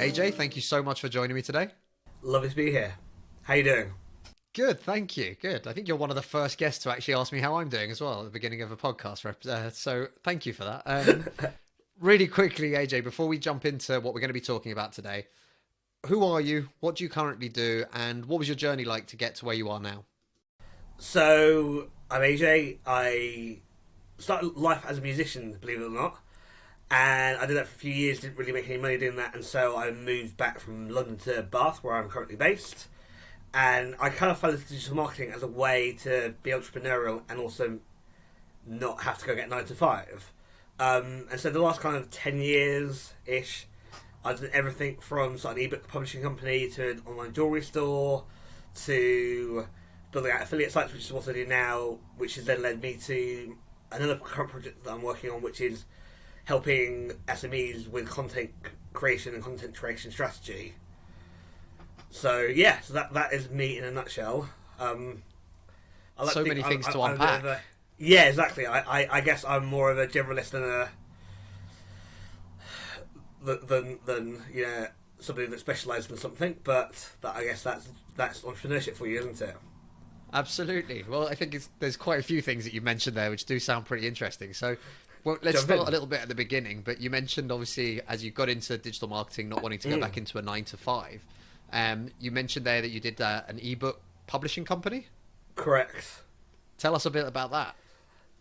AJ, thank you so much for joining me today. Lovely to be here. How you doing? Good, thank you. Good. I think you're one of the first guests to actually ask me how I'm doing as well at the beginning of a podcast. So thank you for that. Really quickly, AJ, before we jump into what we're going to be talking about today, who are you? What do you currently do? And what was your journey like to get to where you are now? So, I'm AJ. I started life as a musician, believe it or not. And I did that for a few years, didn't really make any money doing that. And so I moved back from London to Bath, where I'm currently based. And I kind of fell into digital marketing as a way to be entrepreneurial and also not have to go get 9 to 5. And so the last kind of 10 years-ish, I've done everything from starting an ebook publishing company to an online jewellery store to building out affiliate sites, which is what I do now, which has then led me to another current project that I'm working on, which is helping SMEs with content creation and content creation strategy. So yeah, so that is me in a nutshell. So many things to unpack. Yeah, exactly. I guess I'm more of a generalist than somebody that specialises in something. But I guess that's entrepreneurship for you, isn't it? Absolutely. Well, I think there's quite a few things that you mentioned there which do sound pretty interesting. So, well, let's start a little bit at the beginning. But you mentioned, obviously, as you got into digital marketing, not wanting to go back into a 9 to 5. You mentioned there that you did an ebook publishing company. Correct. Tell us a bit about that.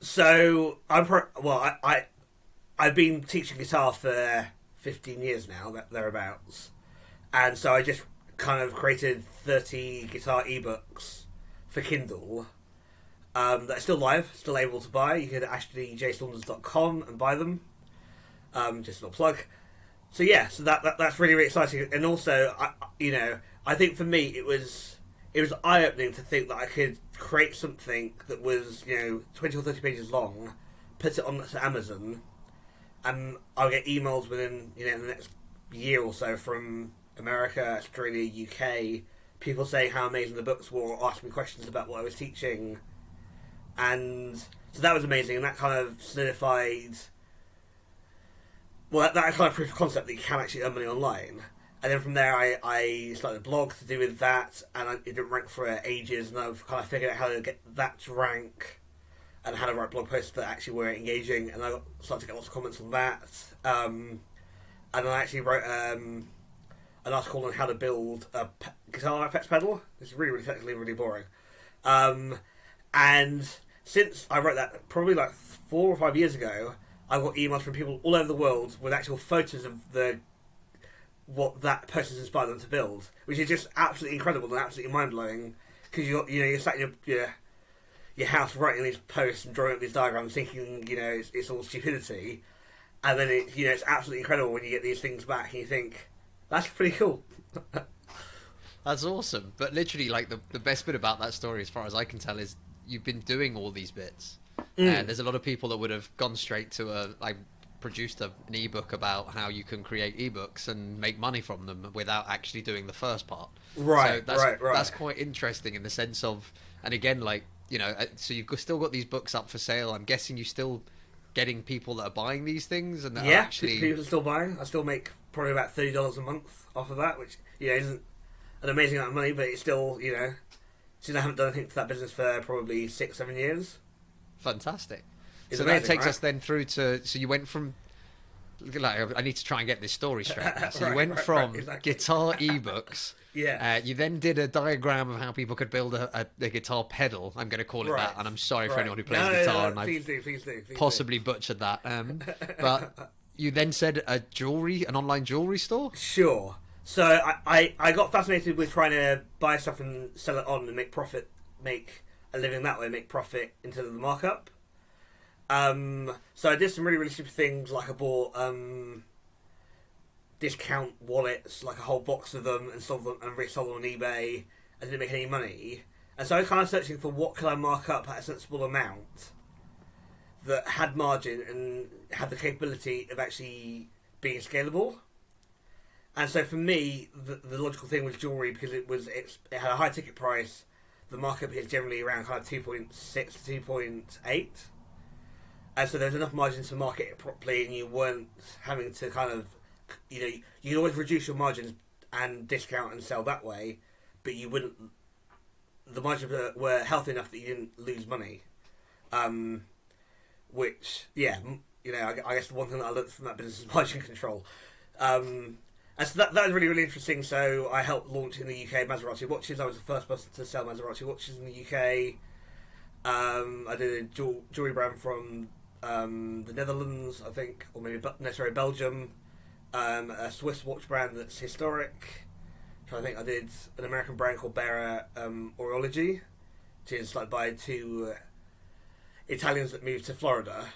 So I've been teaching guitar for 15 years now, thereabouts, and so I just kind of created 30 guitar ebooks for Kindle that are still live, still able to buy. You can go to AJSaunders.com and buy them. Just a little plug. So yeah, so that's really, really exciting, and also I think for me it was eye-opening to think that I could create something that was 20 or 30 pages long, put it on to Amazon, and I'll get emails within the next year or so from America, Australia, UK, people saying how amazing the books were, or asking me questions about what I was teaching, and so that was amazing, and that kind of solidified. Well, that kind of proof of concept that you can actually earn money online. And then from there, I started a blog to do with that, and it didn't rank for ages, and I've kind of figured out how to get that to rank, and how to write blog posts that actually were engaging, and I started to get lots of comments on that. And I actually wrote an article on how to build a guitar effects pedal. It's really, really technically really boring. And since I wrote that, probably like 4 or 5 years ago, I got emails from people all over the world with actual photos of what that person's inspired them to build, which is just absolutely incredible and absolutely mind-blowing, because you're sat in your house writing these posts and drawing up these diagrams thinking it's all stupidity, and then it's absolutely incredible when you get these things back and you think that's pretty cool. That's awesome. But literally, like, the best bit about that story, as far as I can tell, is you've been doing all these bits. There's a lot of people that would have gone straight to produced an ebook about how you can create ebooks and make money from them without actually doing the first part. Right, so right. That's quite interesting in the sense of, and again, so you've still got these books up for sale. I'm guessing you're still getting people that are buying these things and that are actually... people are still buying. I still make probably about $30 a month off of that, which isn't an amazing amount of money, but it's still since I haven't done anything for that business for probably 6-7 years. Fantastic. It's so amazing, that takes right? us then through to... So you went from... I need to try and get this story straight now. So you went from exactly. guitar ebooks. Yeah. You then did a diagram of how people could build a guitar pedal. I'm going to call it that. And I'm sorry for anyone who plays guitar. And please do. Possibly butchered that. But you then said an online jewelry store? Sure. So I got fascinated with trying to buy stuff and sell it on and make a living that way, make profit into the markup. So I did some really, really stupid things, like I bought discount wallets, like a whole box of them, and sold them and resold them on eBay, and didn't make any money. And so I was kind of searching for what could I mark up at a sensible amount that had margin and had the capability of actually being scalable. And so for me, the logical thing was jewellery, because it had a high ticket price. The markup is generally around kind of 2.6 to 2.8. And so there's enough margin to market it properly, and you weren't having to kind of you can always reduce your margins and discount and sell that way, but you wouldn't. The margins were healthy enough that you didn't lose money. Which, yeah, I guess the one thing that I learned from that business is margin control. And so that was really, really interesting. So I helped launch in the UK Maserati watches. I was the first person to sell Maserati watches in the UK. I did a jewelry brand from the Netherlands, I think, or maybe Belgium. A Swiss watch brand that's historic. I think I did an American brand called Bearer Orology, which is like by two Italians that moved to Florida.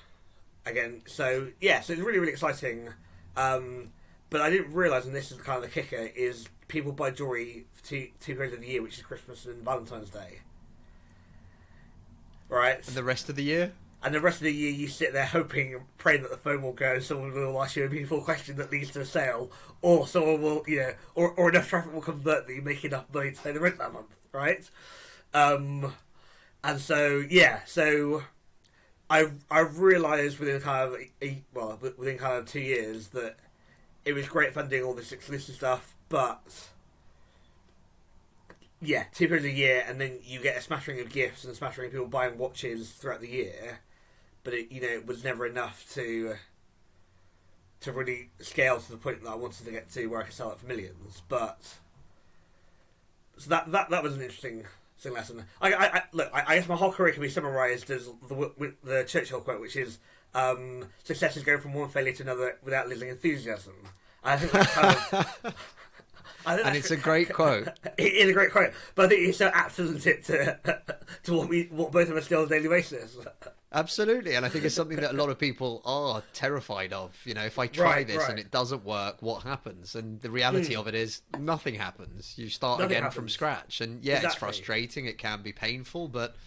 Again, so yeah, so it's really, really exciting. But I didn't realise, and this is kind of the kicker, is people buy jewellery for two periods of the year, which is Christmas and Valentine's Day. Right? And the rest of the year? And the rest of the year you sit there hoping and praying that the phone will go, someone will ask you a beautiful question that leads to a sale, or someone will, or enough traffic will convert that you make enough money to pay the rent that month, right? And so, yeah, so I've realised within kind of 2 years that it was great fun doing all this exclusive stuff, but yeah, 2 periods a year, and then you get a smattering of gifts and a smattering of people buying watches throughout the year, but it was never enough to really scale to the point that I wanted to get to where I could sell it for millions. But so that was an interesting lesson. I guess my whole career can be summarised as the Churchill quote, which is success is going from one failure to another without losing enthusiasm. I think that's kind of. And it's a great quote. It is a great quote, but I think it's so apt, isn't it, to what both of us do on a daily basis. Absolutely, and I think it's something that a lot of people are terrified of. If I try this and it doesn't work, what happens? And the reality of it is nothing happens. You start again from scratch, and it's frustrating. It can be painful, but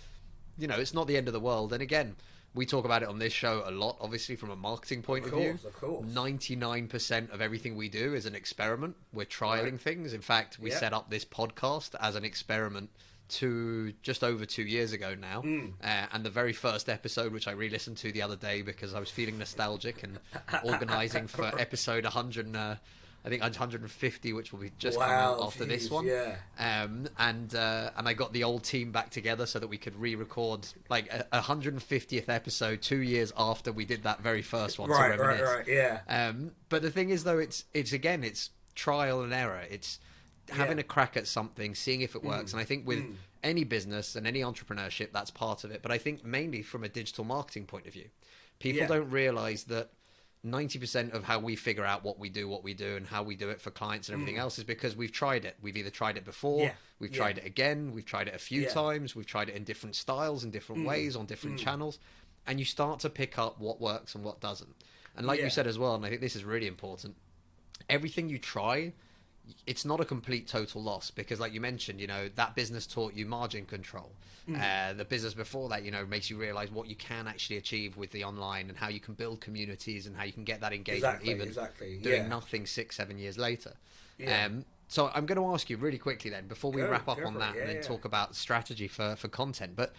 it's not the end of the world. And again, we talk about it on this show a lot, obviously, from a marketing point of view. Of course. 99% of everything we do is an experiment. We're trialing things. In fact, we set up this podcast as an experiment just over 2 years ago now. And the very first episode, which I re-listened to the other day because I was feeling nostalgic and organising for episode 100, I think 150, which will be just come out after this one. Yeah. And I got the old team back together so that we could re-record like a 150th episode 2 years after we did that very first one. Right, yeah. But the thing is, though, it's trial and error. It's having a crack at something, seeing if it works. And I think with any business and any entrepreneurship, that's part of it. But I think mainly from a digital marketing point of view, people don't realise that 90% of how we figure out what we do and how we do it for clients and everything else is because we've tried it. We've either tried it before, we've tried it again, we've tried it a few times, we've tried it in different styles, in different ways, on different channels, and you start to pick up what works and what doesn't. And like you said as well, and I think this is really important, everything you try, it's not a complete total loss because, like you mentioned, that business taught you margin control. The business before that, makes you realize what you can actually achieve with the online and how you can build communities and how you can get that engagement doing nothing 6-7 years later. So I'm going to ask you really quickly then, before we wrap up on that and then talk about strategy for content. But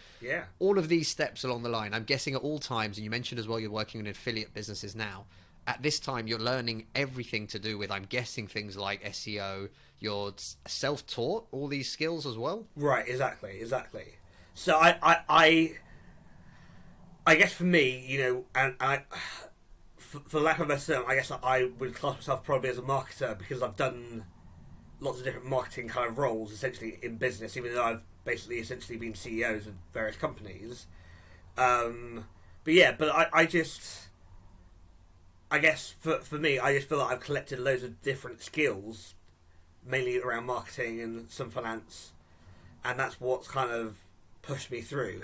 all of these steps along the line, I'm guessing at all times, and you mentioned as well you're working in affiliate businesses now, at this time you're learning everything to do with, I'm guessing, things like SEO. You're self-taught all these skills as well? Right, exactly. So I guess for me, and for lack of a better term, I guess I would class myself probably as a marketer because I've done lots of different marketing kind of roles essentially in business, even though I've basically essentially been CEOs of various companies. But I guess for me, I just feel like I've collected loads of different skills, mainly around marketing and some finance, and that's what's kind of pushed me through.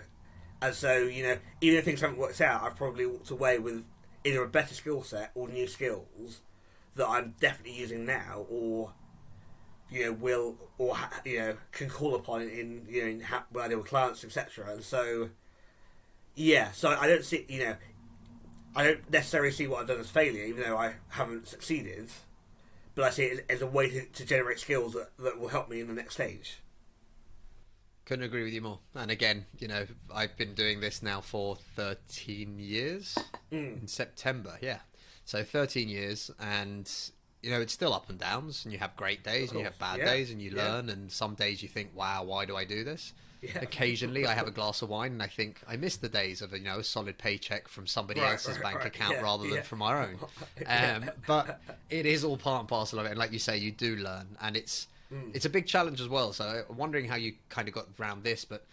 And so, even if things haven't worked out, I've probably walked away with either a better skill set or new skills that I'm definitely using now, or can call upon in when I deal with clients, etc. And so, so I don't see, I don't necessarily see what I've done as failure, even though I haven't succeeded. But I see it as a way to generate skills that will help me in the next stage. Couldn't agree with you more. And again, I've been doing this now for 13 years in September. Yeah. So 13 years. And it's still up and downs, and you have great days and you have bad days, and you learn, and some days you think, wow, why do I do this? Yeah. Occasionally I have a glass of wine and I think I miss the days of a solid paycheck from somebody else's bank account rather than from our own. But it is all part and parcel of it, and like you say, you do learn, and it's a big challenge as well. So I'm wondering how you kind of got around this, but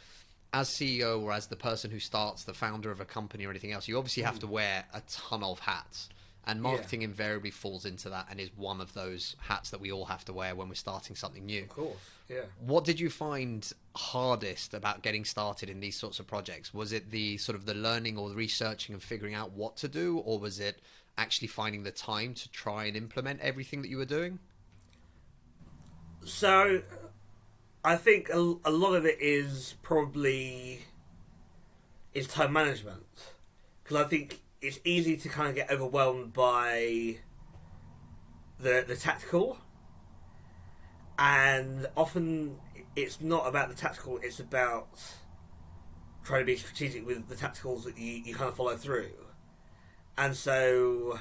as CEO or as the person who starts, the founder of a company or anything else, you obviously have to wear a ton of hats. And marketing invariably falls into that and is one of those hats that we all have to wear when we're starting something new. Of course, yeah. What did you find hardest about getting started in these sorts of projects? Was it the sort of the learning or the researching and figuring out what to do, or was it actually finding the time to try and implement everything that you were doing? So, I think a lot of it is time management. Because I think it's easy to kind of get overwhelmed by the tactical, and often it's not about the tactical, it's about trying to be strategic with the tacticals that you kind of follow through. And so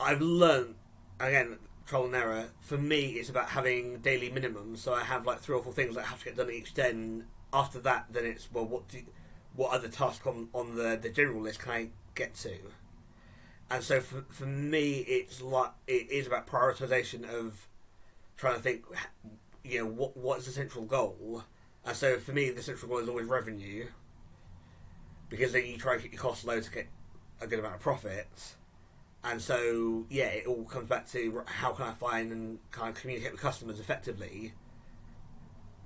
I've learned, again, trial and error, for me it's about having daily minimums. So I have like 3 or 4 things that have to get done each day, and after that then it's, well, what other tasks on the general list can I get to? And so for me, it is about prioritization of trying to think, what is the central goal? And so for me, the central goal is always revenue, because then you try and keep your costs low to get a good amount of profit. And so, it all comes back to how can I find and kind of communicate with customers effectively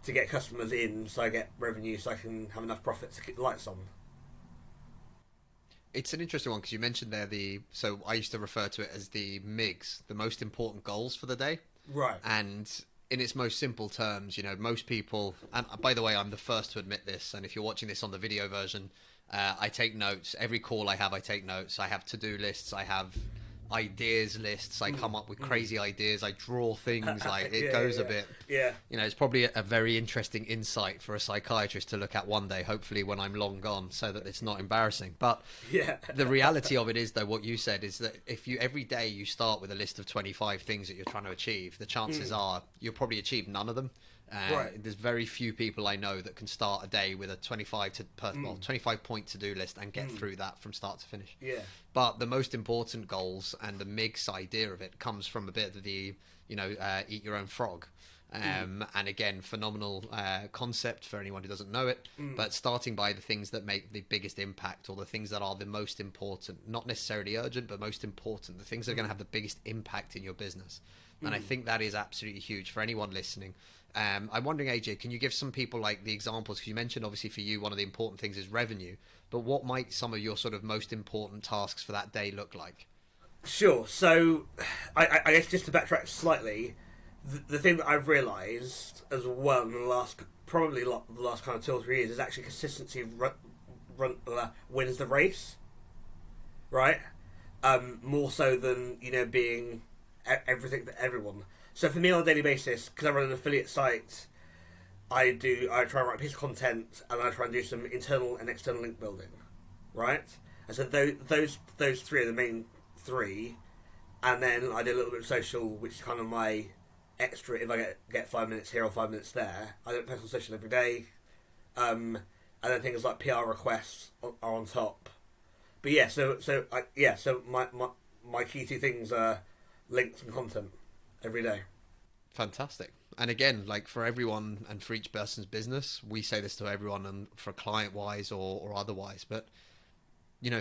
to get customers in, so I get revenue, so I can have enough profit to keep the lights on. It's an interesting one, because you mentioned there so I used to refer to it as the MIGs, the most important goals for the day. Right. And in its most simple terms, most people, and by the way, I'm the first to admit this, and if you're watching this on the video version, I take notes. Every call I have, I take notes. I have to-do lists. I have ideas lists. I come up with crazy ideas. I draw things. It goes a bit. Yeah. It's probably a very interesting insight for a psychiatrist to look at one day, hopefully when I'm long gone, so that it's not embarrassing. But the reality of it is, though, what you said is that if you every day you start with a list of 25 things that you're trying to achieve, the chances are you'll probably achieve none of them. There's very few people I know that can start a day with a 25 point to-do list and get through that from start to finish. Yeah. But the most important goals and the MIGS idea of it comes from a bit of the, eat your own frog. And again, phenomenal concept for anyone who doesn't know it, but starting by the things that make the biggest impact, or the things that are the most important, not necessarily urgent, but most important, the things that are going to have the biggest impact in your business. And I think that is absolutely huge for anyone listening. I'm wondering, AJ, can you give some people like the examples? Because you mentioned, obviously, for you, one of the important things is revenue. But what might some of your sort of most important tasks for that day look like? Sure. So, I guess just to backtrack slightly, the thing that I've realised as well in the last kind of 2 or 3 years is actually consistency wins the race, right? More so than being everything for everyone. So for me on a daily basis, because I run an affiliate site, I try and write a piece of content, and I try and do some internal and external link building, right? And so those 3 are the main 3, and then I do a little bit of social, which is kind of my extra. If I get 5 minutes here or 5 minutes there, I don't post on social every day, and then things like PR requests are on top. But so my key 2 things are links and content every day. Fantastic. And again, like for everyone and for each person's business, we say this to everyone, and for client wise or otherwise, but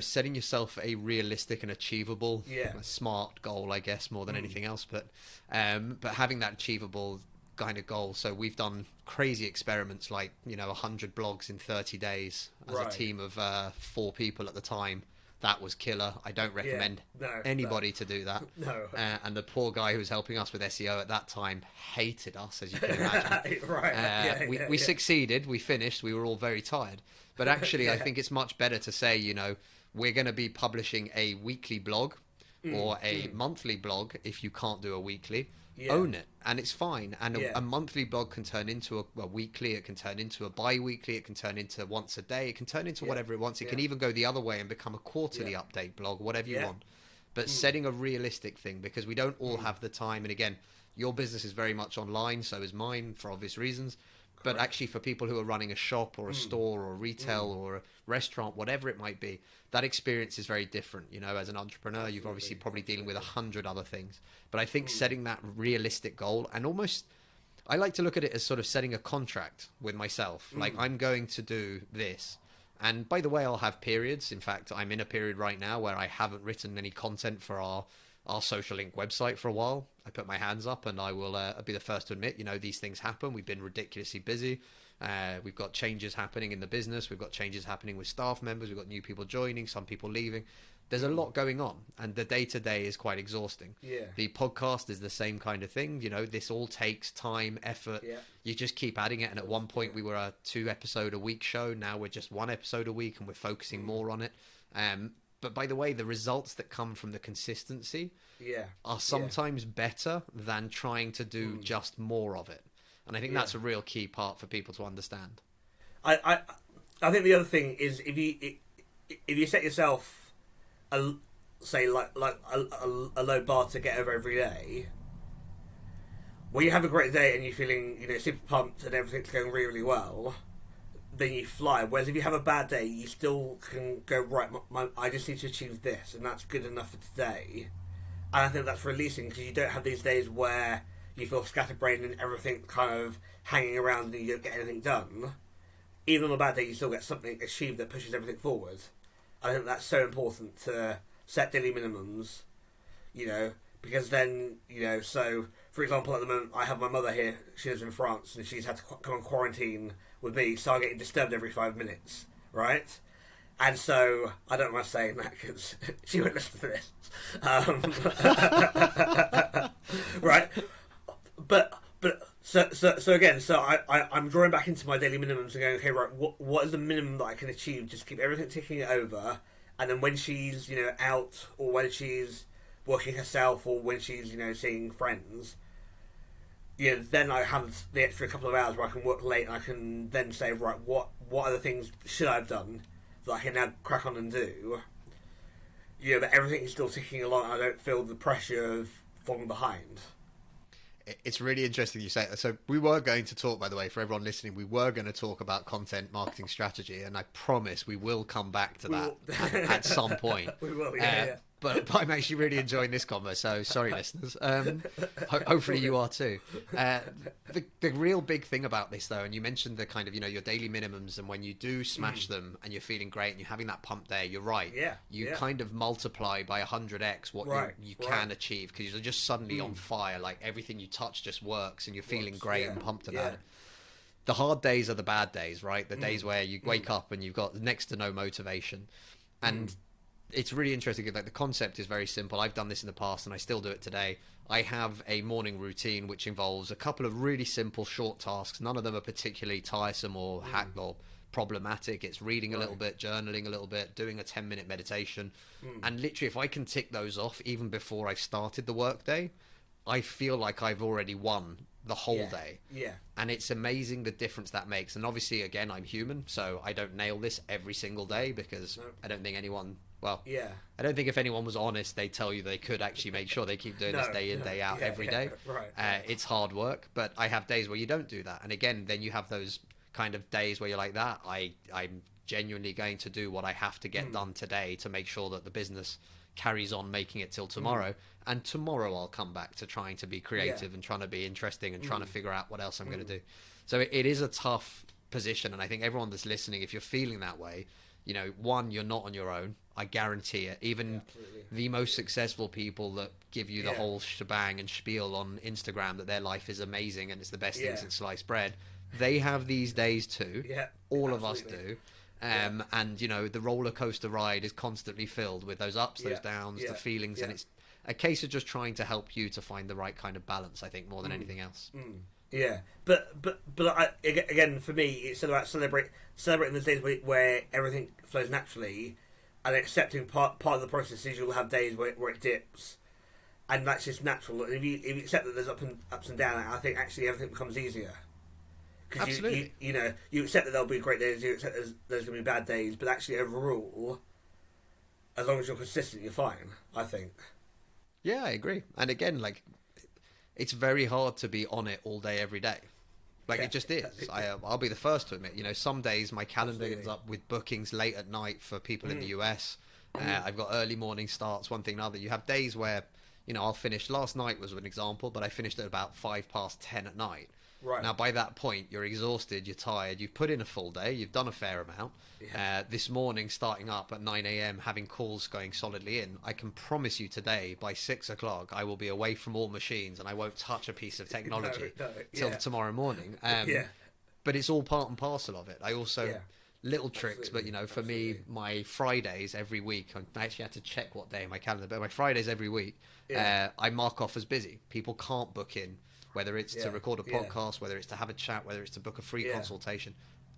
setting yourself a realistic and achievable, a smart goal, I guess, more than anything else, but having that achievable kind of goal. So we've done crazy experiments like 100 blogs in 30 days as a team of 4 people at the time. That was killer. I don't recommend anybody to do that. No. And the poor guy who was helping us with SEO at that time hated us, as you can imagine. We succeeded. We finished. We were all very tired. But actually, I think it's much better to say, we're going to be publishing a weekly blog or a monthly blog if you can't do a weekly. Own it, and it's fine. And a monthly blog can turn into a weekly, it can turn into a bi-weekly, it can turn into once a day, it can turn into whatever it wants. It can even go the other way and become a quarterly update blog, whatever you want. but setting a realistic thing, because we don't all have the time. And again, your business is very much online, so is mine for obvious reasons. But actually, for people who are running a shop or a store or retail or a restaurant, whatever it might be, that experience is very different. You know, as an entrepreneur, you've obviously probably dealing with 100 other things. But I think setting that realistic goal, and almost, I like to look at it as sort of setting a contract with myself. Like, I'm going to do this. And by the way, I'll have periods. In fact, I'm in a period right now where I haven't written any content for our Social Link website for a while. I put my hands up, and I will be the first to admit, you know, these things happen. We've been ridiculously busy. We've got changes happening in the business. We've got changes happening with staff members. We've got new people joining, some people leaving. There's a lot going on, and the day-to-day is quite exhausting. Yeah. The podcast is the same kind of thing. You know, this all takes time, effort. Yeah. You just keep adding it, and at one point we were a 2-episode-a-week show. Now we're just 1 episode a week, and we're focusing more on it. But by the way, the results that come from the consistency are sometimes better than trying to do just more of it. And I think that's a real key part for people to understand. I think the other thing is if you set yourself a low bar to get over every day, when you have a great day and you're feeling, you know, super pumped and everything's going really, really well, then you fly. Whereas if you have a bad day, you still can go, right, I just need to achieve this, and that's good enough for today. And I think that's releasing, because you don't have these days where you feel scatterbrained and everything kind of hanging around and you don't get anything done. Even on a bad day, you still get something achieved that pushes everything forward. I think that's so important to set daily minimums, you know, because then, you know, so, for example, at the moment, I have my mother here. She lives in France, and she's had to come on quarantine with me, so I'm getting disturbed every 5 minutes, right? And so, I don't mind saying that, because she won't listen to this. Right? But so again, I'm drawing back into my daily minimums and going, okay, right, what is the minimum that I can achieve? Just keep everything ticking over, and then when she's, you know, out, or when she's working herself, or when she's, you know, seeing friends, you know, then I have the extra couple of hours where I can work late, and I can then say, right, what other things should I have done that I can now crack on and do? You know, but everything is still ticking along, and I don't feel the pressure of falling behind. It's really interesting you say that. So we were going to talk, by the way, for everyone listening, we were going to talk about content marketing strategy, and I promise we will come back to that at some point. We will, yeah. But I'm actually really enjoying this convo, so sorry, listeners. Hopefully you are too. The real big thing about this, though, and you mentioned the kind of, you know, your daily minimums, and when you do smash them and you're feeling great and you're having that pump there, you're right. Yeah. You kind of multiply by 100x what you can achieve, because you're just suddenly on fire. Like, everything you touch just works, and you're feeling great and pumped about it. The hard days are the bad days, right? The days where you wake up and you've got next to no motivation. And it's really interesting. Like, the concept is very simple. I've done this in the past, and I still do it today. I have a morning routine which involves a couple of really simple, short tasks. None of them are particularly tiresome or hacked or problematic. It's reading a little bit, journaling a little bit, doing a 10-minute meditation. And literally, if I can tick those off even before I've started the workday, I feel like I've already won the whole day. Yeah. And it's amazing the difference that makes. And obviously, again, I'm human, so I don't nail this every single day, because I don't think anyone... Well, I don't think if anyone was honest, they'd tell you they could actually make sure they keep doing this day in, day out, every day. Right. It's hard work, but I have days where you don't do that. And again, then you have those kind of days where you're like that. I'm genuinely going to do what I have to get done today to make sure that the business carries on making it till tomorrow. And tomorrow I'll come back to trying to be creative and trying to be interesting and trying to figure out what else I'm going to do. So it is a tough position. And I think everyone that's listening, if you're feeling that way, you know, one, you're not on your own. I guarantee it. Even the most successful people that give you the whole shebang and spiel on Instagram that their life is amazing and it's the best thing since sliced bread, they have these days too. All of us do. And, you know, the roller coaster ride is constantly filled with those ups, those downs, the feelings. And it's a case of just trying to help you to find the right kind of balance, I think, more than anything else. Yeah, but again, for me, it's about celebrating the days where everything flows naturally, and accepting part of the process is you'll have days where it dips, and that's just natural. And if you accept that there's ups and downs, I think actually everything becomes easier. Because you accept that there'll be great days, you accept there's going to be bad days, but actually overall, as long as you're consistent, you're fine, I think. Yeah, I agree. And again, like, it's very hard to be on it all day, every day. Like, Yeah, it just is. I'll be the first to admit, some days my calendar ends up with bookings late at night for people in the US. I've got early morning starts, one thing or another. You have days where, I'll finish. Last night was an example, but I finished at about 10:05 at night. Right. Now, by that point, you're exhausted, you're tired, you've put in a full day, you've done a fair amount. Yeah. This morning, starting up at 9 a.m., having calls going solidly in, I can promise you today, by 6 o'clock, I will be away from all machines and I won't touch a piece of technology till tomorrow morning. Yeah. But it's all part and parcel of it. I also... Yeah. Little tricks, Absolutely. but for me, my Fridays every week, I actually had to check what day in my calendar, but my Fridays every week, I mark off as busy. People can't book in, whether it's to record a podcast, whether it's to have a chat, whether it's to book a free consultation.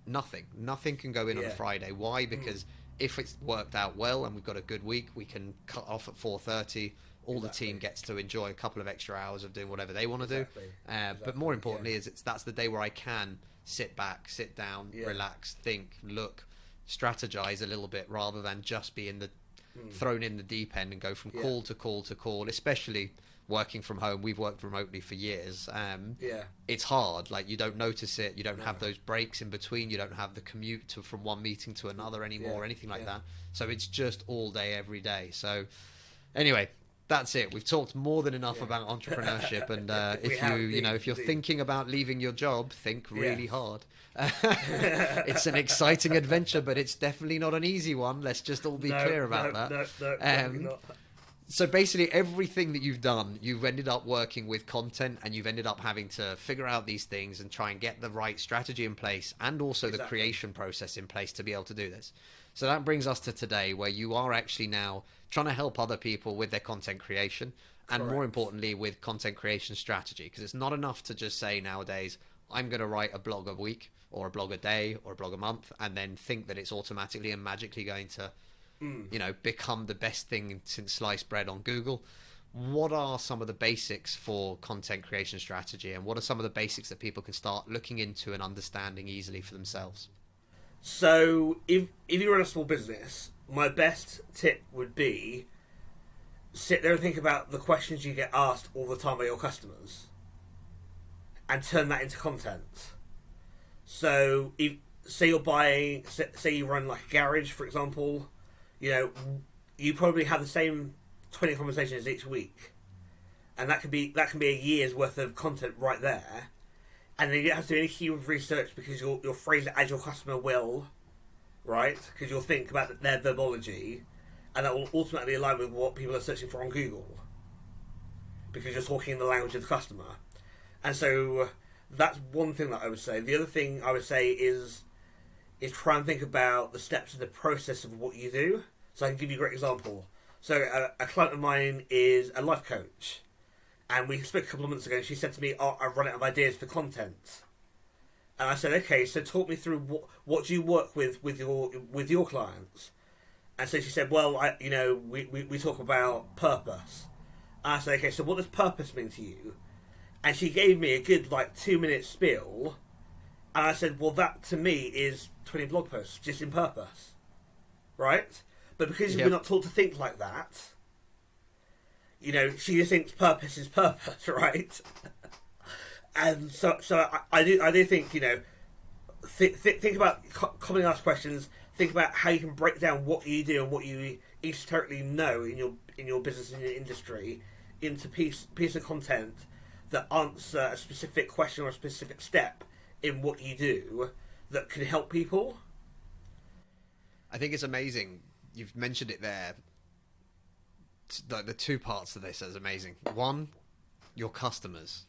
Nothing can go in on a Friday. Why? Because if it's worked out well and we've got a good week, we can cut off at 4:30. All the team gets to enjoy a couple of extra hours of doing whatever they want to do. But more importantly, that's the day where I can sit back, sit down, relax, think, look, strategize a little bit, rather than just be thrown in the deep end and go from call to call to call. Especially working from home, we've worked remotely for years. It's hard. Like, you don't notice it. You don't have those breaks in between. You don't have the commute from one meeting to another anymore, or anything like that. So it's just all day, every day. So anyway, that's it. We've talked more than enough about entrepreneurship, and if you're thinking about leaving your job, think really hard. It's an exciting adventure, but it's definitely not an easy one. Let's just all be clear about that. No, not. So basically, everything that you've done, you've ended up working with content, and you've ended up having to figure out these things and try and get the right strategy in place, and also the creation process in place to be able to do this. So that brings us to today, where you are actually now trying to help other people with their content creation, and more importantly, with content creation strategy. Because it's not enough to just say nowadays, I'm going to write a blog a week, or a blog a day, or a blog a month, and then think that it's automatically and magically going to become the best thing since sliced bread on Google. What are some of the basics for content creation strategy, and what are some of the basics that people can start looking into and understanding easily for themselves? So, if you run a small business, my best tip would be sit there and think about the questions you get asked all the time by your customers, and turn that into content. So, say you run like a garage, for example, you probably have the same 20 conversations each week, and that can be a year's worth of content right there. And then you don't have to do any human research, because you'll phrase it as your customer will, right? Because you'll think about their verbology, and that will ultimately align with what people are searching for on Google, because you're talking in the language of the customer. And so that's one thing that I would say. The other thing I would say is try and think about the steps of the process of what you do. So I can give you a great example. So a client of mine is a life coach, and we spoke a couple of months ago, and she said to me, I've run out of ideas for content. And I said, okay, so talk me through what do you work with your clients? And so she said, well, we talk about purpose. And I said, okay, so what does purpose mean to you? And she gave me a good 2-minute spiel. And I said, well, that to me is 20 blog posts just in purpose, right? But because we're not taught to think like that, she just thinks purpose is purpose, right? And so I do think think about commonly asked questions. Think about how you can break down what you do and what you esoterically know in your business and your industry into piece of content that answer a specific question or a specific step in what you do that can help people. I think it's amazing. You've mentioned it there. The two parts of this is amazing. One, your customers.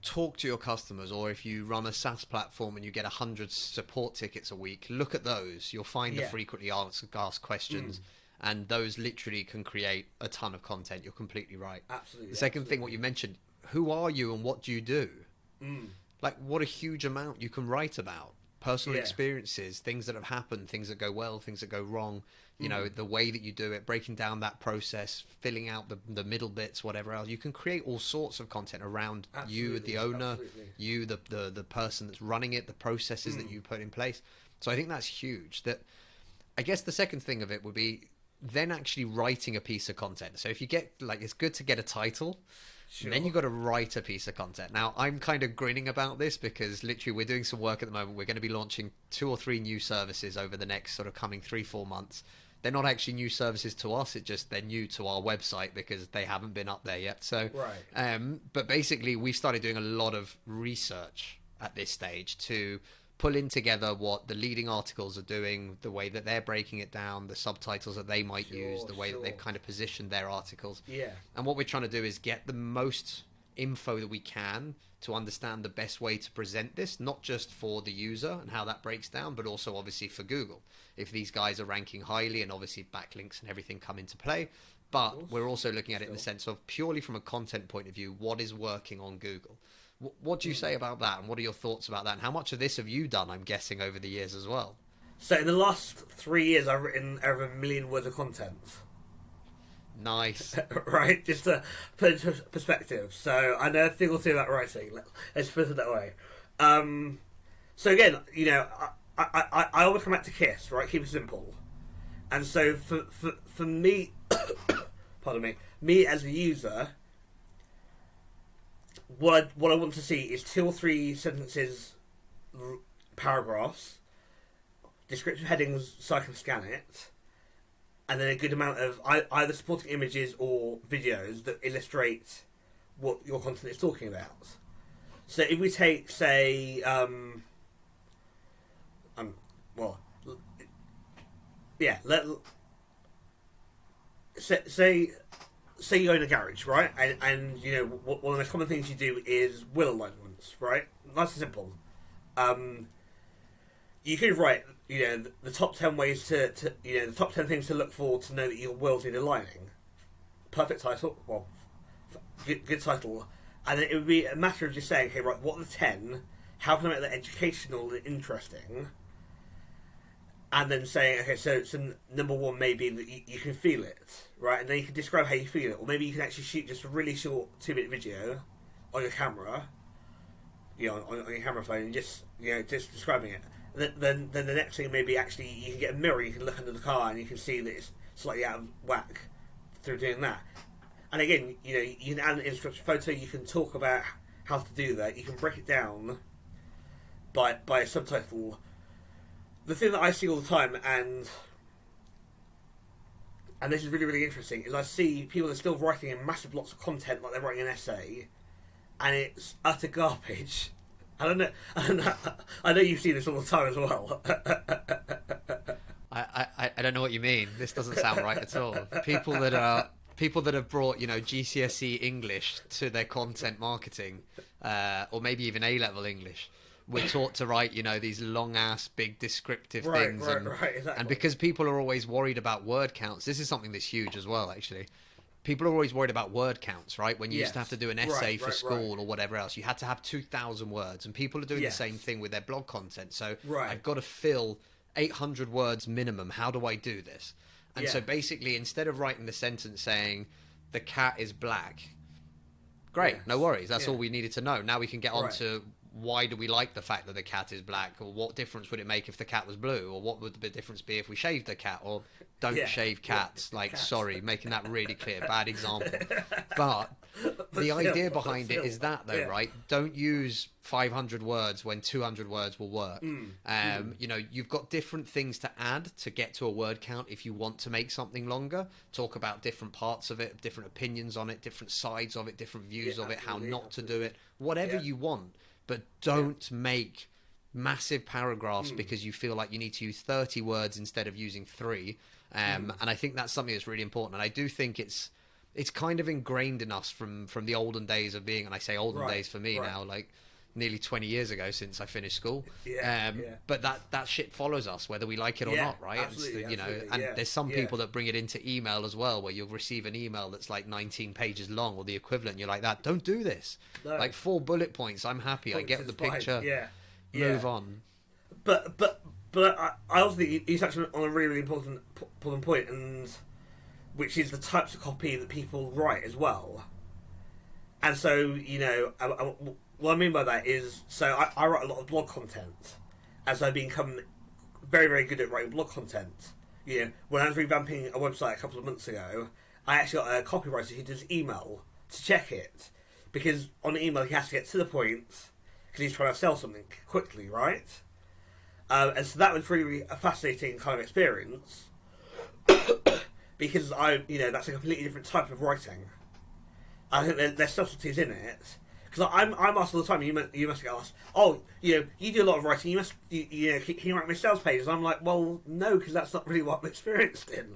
Talk to your customers, or if you run a SaaS platform and you get 100 support tickets a week, look at those. You'll find the frequently asked questions, and those literally can create a ton of content. You're completely right. Absolutely. The second thing, what you mentioned, who are you and what do you do? What a huge amount you can write about. Personal experiences, things that have happened, things that go well, things that go wrong, the way that you do it, breaking down that process, filling out the middle bits, whatever else. You can create all sorts of content around you, the owner, you, the person that's running it, the processes that you put in place. So I think that's huge. That, I guess the second thing of it would be, then actually writing a piece of content. So if you get, like, it's good to get a title, Sure. and then you've got to write a piece of content. Now, I'm kind of grinning about this because literally we're doing some work at the moment. We're going to be launching 2 or 3 new services over the next sort of coming 3-4 months. They're not actually new services to us. It's just they're new to our website because they haven't been up there yet. So, Right. But basically, we started doing a lot of research at this stage to pull in together what the leading articles are doing, the way that they're breaking it down, the subtitles that they might use, the way that they've kind of positioned their articles. Yeah. And what we're trying to do is get the most info that we can to understand the best way to present this, not just for the user and how that breaks down, but also obviously for Google. If these guys are ranking highly, and obviously backlinks and everything come into play. But we're also looking at it in the sense of purely from a content point of view, what is working on Google? What do you say about that, and what are your thoughts about that? And how much of this have you done, I'm guessing, over the years as well? So in the last 3 years, I've written over 1 million words of content. Nice. Right, just to put it into perspective. So I know a thing or two about writing. Let's put it that way. So again, you know, I always come back to KISS, right? Keep it simple. And so for me, pardon me as a user, what I want to see is 2 or 3 sentences, paragraphs, descriptive headings so I can scan it, and then a good amount of either supporting images or videos that illustrate what your content is talking about. So if we take, say, say you own a garage, right? And you know, one of the most common things you do is wheel alignments, right? Nice and simple. You could write, you know, the top 10 ways to you know, the top 10 things to look for to know that your wheels need aligning. Perfect title, well, good title. And then it would be a matter of just saying, hey, right, what are the 10? How can I make that educational and interesting? And then saying, okay, so number 1 may be that you can feel it, right? And then you can describe how you feel it. Or maybe you can actually shoot just a really short 2-minute video on your camera, you know, on your camera phone, and just, you know, just describing it. Then the next thing may be actually you can get a mirror, you can look under the car, and you can see that it's slightly out of whack through doing that. And again, you know, you can add an instruction photo, you can talk about how to do that, you can break it down by a subtitle. The thing that I see all the time, and this is really, really interesting, is I see people that are still writing in massive lots of content, like they're writing an essay, and it's utter garbage. I don't know. I know you see this all the time as well. I don't know what you mean. This doesn't sound right at all. People that have brought, you know, GCSE English to their content marketing, or maybe even A-level English, we're taught to write, you know, these long ass big descriptive things, right, exactly. And because people are always worried about word counts, this is something that's huge as well, actually. People are always worried about word counts, right? When you used to have to do an essay for school or whatever else, you had to have 2,000 words, and people are doing the same thing with their blog content. So I've got to fill 800 words minimum. How do I do this? And so basically, instead of writing the sentence saying the cat is black, great, no worries. That's all we needed to know. Now we can get on to why do we like the fact that the cat is black, or what difference would it make if the cat was blue, or what would the difference be if we shaved the cat, or don't shave cats. Like, sorry, making that really clear. Bad example. But the idea behind it is that, though, right? Don't use 500 words when 200 words will work. You know, you've got different things to add to get to a word count if you want to make something longer. Talk about different parts of it, different opinions on it, different sides of it, different views of it, how not to do it, whatever you want. But don't make massive paragraphs because you feel like you need to use 30 words instead of using 3. And I think that's something that's really important. And I do think it's kind of ingrained in us from the olden days of being, and I say olden days for me now, like nearly 20 years ago since I finished school. But that shit follows us whether we like it or not, right? Absolutely, you know, and there's some people that bring it into email as well, where you'll receive an email that's like 19 pages long or the equivalent. You're like, that don't do this. No. Like 4 bullet points, I'm happy. I get the picture. Move on. But I also think you touched on a really, really important point, and which is the types of copy that people write as well. And so, you know, what I mean by that is, so I write a lot of blog content, as I've become very, very good at writing blog content. when I was revamping a website a couple of months ago, I actually got a copywriter who does email to check it, because on the email he has to get to the point because he's trying to sell something quickly, right? And so that was really a fascinating kind of experience because that's a completely different type of writing. I think there's subtleties in it. Because I'm asked all the time. You must get asked. Oh, you do a lot of writing. You must, can you write my sales pages? I'm like, well, no, because that's not really what I'm experienced in.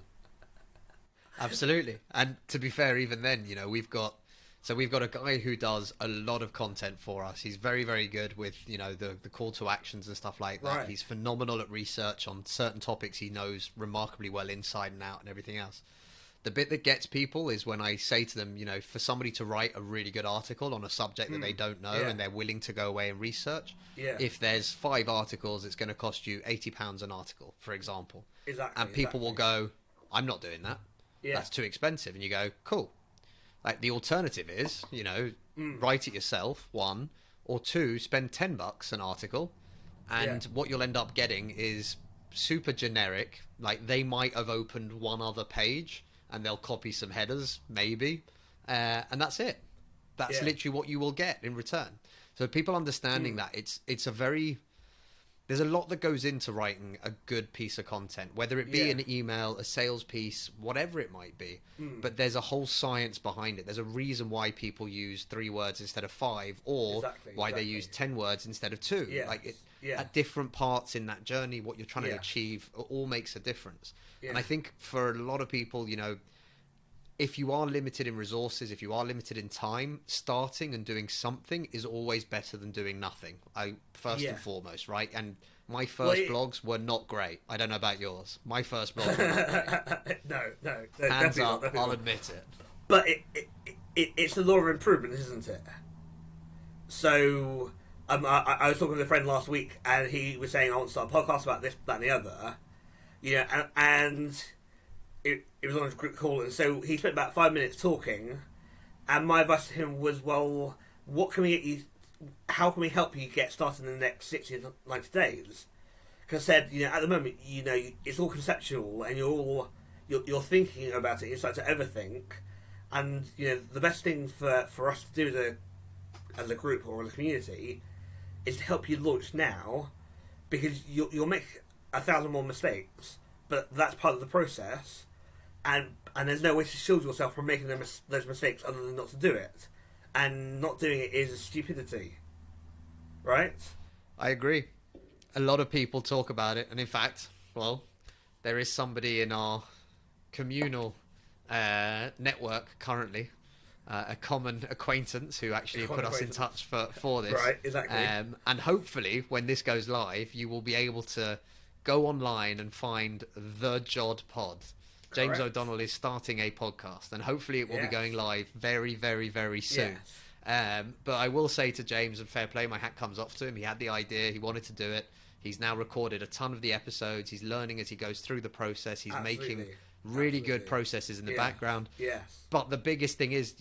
Absolutely. And to be fair, even then, we've got a guy who does a lot of content for us. He's very, very good with, the call to actions and stuff like that. Right. He's phenomenal at research on certain topics. He knows remarkably well inside and out and everything else. The bit that gets people is when I say to them, for somebody to write a really good article on a subject that they don't know and they're willing to go away and research. Yeah. If there's 5 articles, it's going to cost you £80 an article, for example. Exactly. And people will go, I'm not doing that. Yeah. That's too expensive. And you go, cool. Like the alternative is, write it yourself, 1, or 2, spend $10 an article. And what you'll end up getting is super generic. Like they might have opened one other page and they'll copy some headers, maybe, and that's it. That's literally what you will get in return. So people understanding that there's a lot that goes into writing a good piece of content, whether it be an email, a sales piece, whatever it might be. But there's a whole science behind it. There's a reason why people use 3 words instead of 5, or why they use 10 words instead of 2. At different parts in that journey, what you're trying to achieve all makes a difference. And I think for a lot of people, if you are limited in resources, if you are limited in time, starting and doing something is always better than doing nothing. First and foremost, right? And my first blogs were not great. I don't know about yours. My first blogs were not great. No, hands up, I'll admit it. But it's the law of improvement, isn't it? So I was talking with a friend last week, and he was saying, I want to start a podcast about this, that, and the other. And it was on a group call, and so he spent about 5 minutes talking, and my advice to him was, well, what can we get you? How can we help you get started in the next 60 to 90 days? Because I said, at the moment, it's all conceptual, and you're thinking about it. You're starting to overthink, and the best thing for us to do as a group or as a community is to help you launch now, because you'll make 1,000 more mistakes, but that's part of the process. And there's no way to shield yourself from making those mistakes other than not to do it. And not doing it is stupidity. Right? I agree. A lot of people talk about it. And in fact, there is somebody in our communal network currently, a common acquaintance who actually put us in touch for this. Right, exactly. And hopefully, when this goes live, you will be able to go online and find the Jod Pod. James O'Donnell is starting a podcast, and hopefully it will be going live very, very, very soon. Yes. But I will say to James, and fair play, my hat comes off to him. He had the idea. He wanted to do it. He's now recorded a ton of the episodes. He's learning as he goes through the process. He's making really good processes in the background. Yes. But the biggest thing is,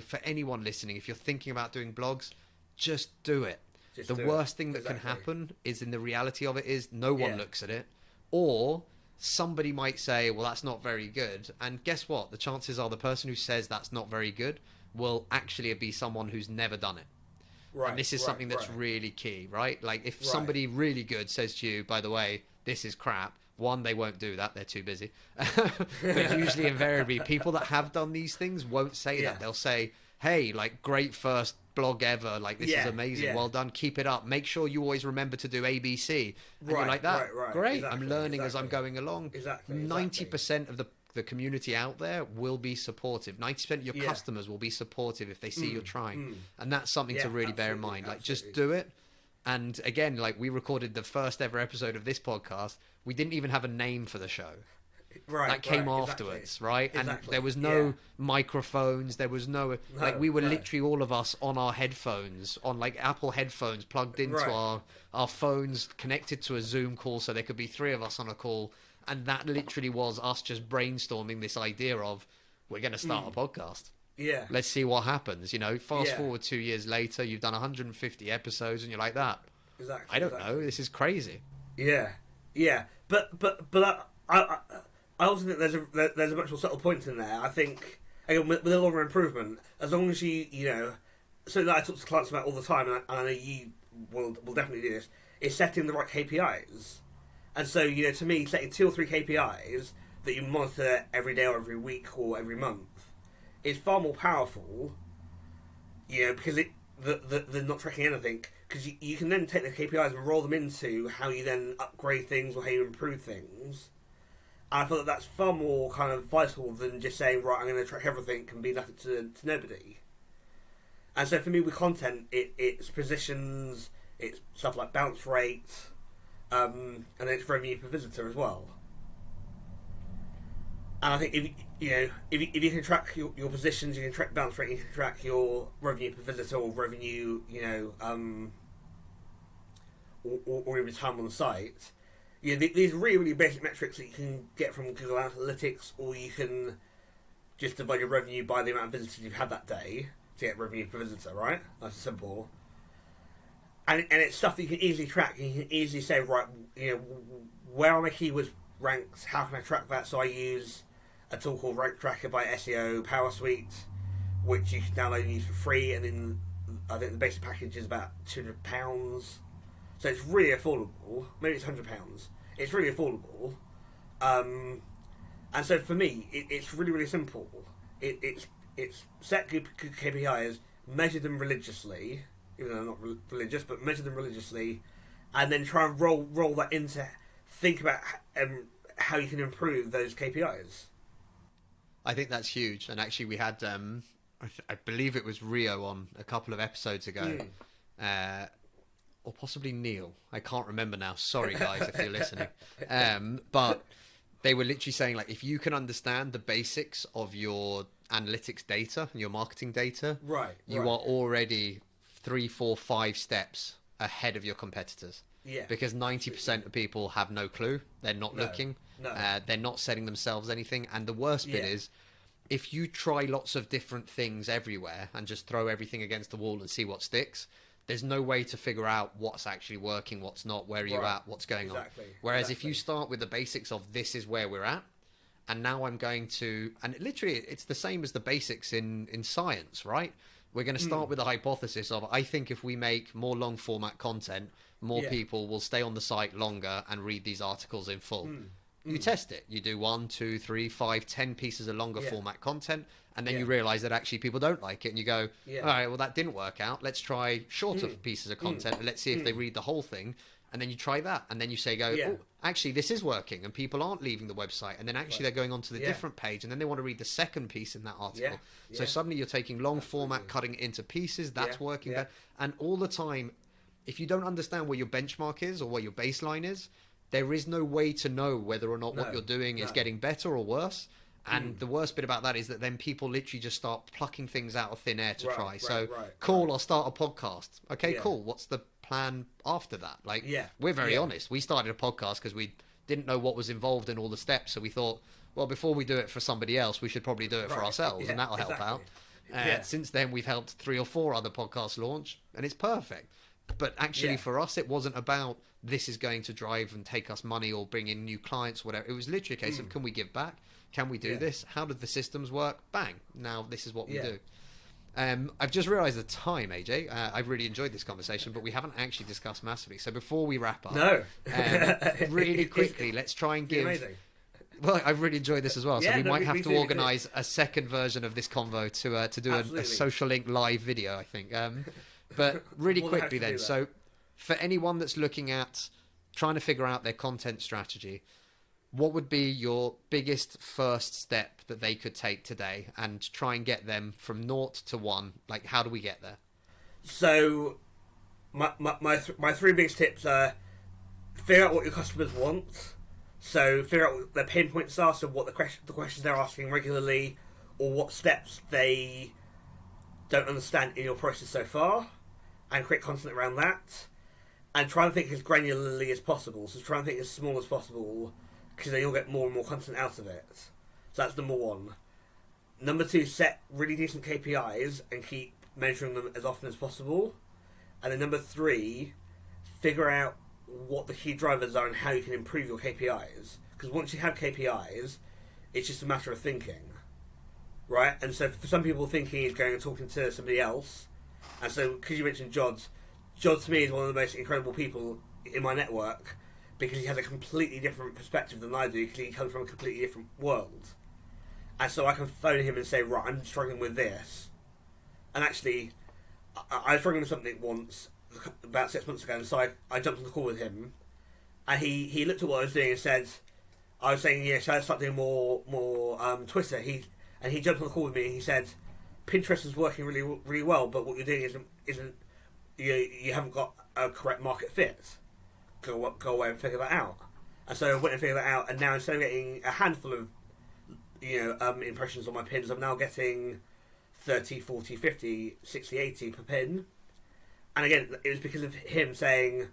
for anyone listening, if you're thinking about doing blogs, just do it. The worst thing that can happen is, in the reality of it, is no one looks at it, or somebody might say, well, that's not very good. And guess what? The chances are the person who says that's not very good will actually be someone who's never done it. Right. And this is something that's really key, right? Like if somebody really good says to you, by the way, this is crap, 1, they won't do that. They're too busy. But usually, invariably, people that have done these things won't say that. They'll say, hey, like, great first blog ever, like, this is amazing, well done, keep it up, make sure you always remember to do ABC, and you're like that, great, exactly, I'm learning as I'm going along. 90% of the community out there will be supportive. 90% of your customers will be supportive if they see you're trying, and that's something to really bear in mind. Like, just do it. And again, like, we recorded the first ever episode of this podcast, we didn't even have a name for the show. That came afterwards, right? And there was no microphones, there was no like, we were literally all of us on our headphones, on like Apple headphones, plugged into our phones, connected to a Zoom call, so there could be 3 of us on a call, and that literally was us just brainstorming this idea of, we're going to start a podcast. Let's see what happens. Fast forward 2 years later, you've done 150 episodes, and you're like that. I don't know. This is crazy. But I also think there's a much more subtle point in there. I think again with a lot of improvement, as long as you know, something that I talk to clients about all the time, and I know you will definitely do this, is setting the right KPIs. And so you know, to me, setting 2 or 3 KPIs that you monitor every day or every week or every month is far more powerful. You know, because they're not tracking anything. Because you can then take the KPIs and roll them into how you then upgrade things or how you improve things. And I feel that that's far more kind of vital than just saying, right, I'm going to track everything and be nothing to nobody. And so for me with content, it's positions, it's stuff like bounce rate, and then it's revenue per visitor as well. And I think if you can track your positions, you can track bounce rate, you can track your revenue per visitor or revenue, or even time on the site. You know, these are really, really basic metrics that you can get from Google Analytics, or you can just divide your revenue by the amount of visitors you've had that day to get revenue per visitor, right? Nice and simple. And it's stuff that you can easily track. And you can easily say, right, you know, where are my keywords ranked? How can I track that? So I use a tool called Rank Tracker by SEO Power Suite, which you can download and use for free. And then I think the basic package is about £200. So it's really affordable. Maybe it's £100. It's really affordable. And so for me, it's really, really simple. It's set good KPIs, measure them religiously, even though they're not religious, but measure them religiously, and then try and roll that into think about how you can improve those KPIs. I think that's huge. And actually, we had, I believe it was Rio on a couple of episodes ago, or possibly Neil. I can't remember now. Sorry, guys, if you're listening. But they were literally saying, like, if you can understand the basics of your analytics data and your marketing data, you are already 3, 4, 5 steps ahead of your competitors. Yeah. Because 90% of people have no clue. They're not looking. No. They're not setting themselves anything. And the worst bit is, if you try lots of different things everywhere and just throw everything against the wall and see what sticks, there's no way to figure out what's actually working, what's not, where are you at, what's going on. Whereas if you start with the basics of this is where we're at, and now I'm going to, and literally it's the same as the basics in science, right? We're going to start with the hypothesis of, I think if we make more long format content, more people will stay on the site longer and read these articles in full. You test it. You do 1, 2, 3, 5, 10 pieces of longer format content, and then you realize that actually people don't like it, and you go, all right, well, that didn't work out. Let's try shorter pieces of content, and let's see if they read the whole thing. And then you try that, and then you say, oh, actually, this is working, and people aren't leaving the website, and then actually they're going on to the different page, and then they want to read the second piece in that article. So suddenly you're taking long format, cutting it into pieces, that's working. And all the time, if you don't understand where your benchmark is or where your baseline is, there is no way to know whether or not what you're doing is getting better or worse. And the worst bit about that is that then people literally just start plucking things out of thin air to try. Cool, I'll start a podcast. Okay, cool. What's the plan after that? Like, we're very honest. We started a podcast because we didn't know what was involved in all the steps. So we thought, well, before we do it for somebody else, we should probably do it for ourselves, and that'll help out. Since then, we've helped 3 or 4 other podcasts launch, and it's perfect. But actually, for us, it wasn't about this is going to drive and take us money or bring in new clients, whatever. It was literally a case of, can we give back? Can we do this? How did the systems work? Bang. Now this is what we do. I've just realised the time, AJ. I've really enjoyed this conversation, but we haven't actually discussed massively. So before we wrap up, really quickly, let's try and give... Amazing. Well, I've really enjoyed this as well. So we might have to organise a second version of this convo to do a Social Link live video, I think. But really quickly then, so for anyone that's looking at trying to figure out their content strategy, what would be your biggest first step that they could take today and try and get them from 0 to 1? Like, how do we get there? So my 3 biggest tips are figure out what your customers want. So figure out what their pain points are, so what the questions they're asking regularly, or what steps they don't understand in your process so far, and create content around that. And try and think as granularly as possible. So try and think as small as possible, because then you'll get more and more content out of it. So that's number 1. Number 2, set really decent KPIs and keep measuring them as often as possible. And then number 3, figure out what the key drivers are and how you can improve your KPIs. because once you have KPIs, it's just a matter of thinking, right? And so for some people, thinking is going and talking to somebody else. And so, because you mentioned Jod to me is one of the most incredible people in my network because he has a completely different perspective than I do because he comes from a completely different world. And so I can phone him and say, right, I'm struggling with this. And actually, I was struggling with something once, about 6 months ago, and so I jumped on the call with him, and he looked at what I was doing and said, I was saying, yeah, should I start doing more Twitter? He jumped on the call with me and he said, Pinterest is working really really well, but what you're doing isn't you haven't got a correct market fit. Go away and figure that out. And so I went and figured that out, and now instead of getting a handful of impressions on my pins, I'm now getting 30, 40, 50, 60, 80 per pin. And again, it was because of him saying,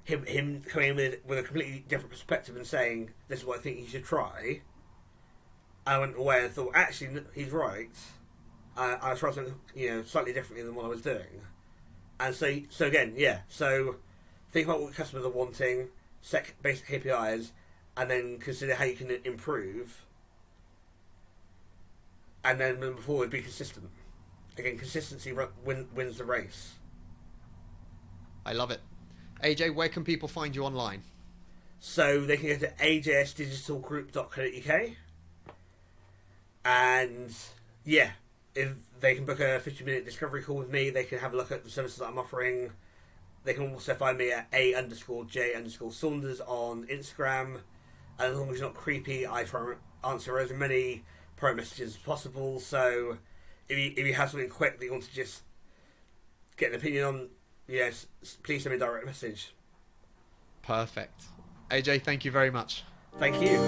him coming in with a completely different perspective and saying, this is what I think you should try. I went away and thought, actually, he's right. I tried something, slightly differently than what I was doing. And so again, yeah. So think about what customers are wanting, set basic KPIs, and then consider how you can improve. And then moving forward, be consistent. Again, consistency wins the race. I love it. AJ, where can people find you online? So they can go to AJSDigitalGroup.co.uk. And yeah, if they can book a 50-minute discovery call with me, they can have a look at the services that I'm offering. They can also find me at A_J_Saunders on Instagram. And as long as you're not creepy, I try and answer as many pro messages as possible. So if you have something quick that you want to just get an opinion on, yes, please send me a direct message. Perfect. AJ, thank you very much. Thank you.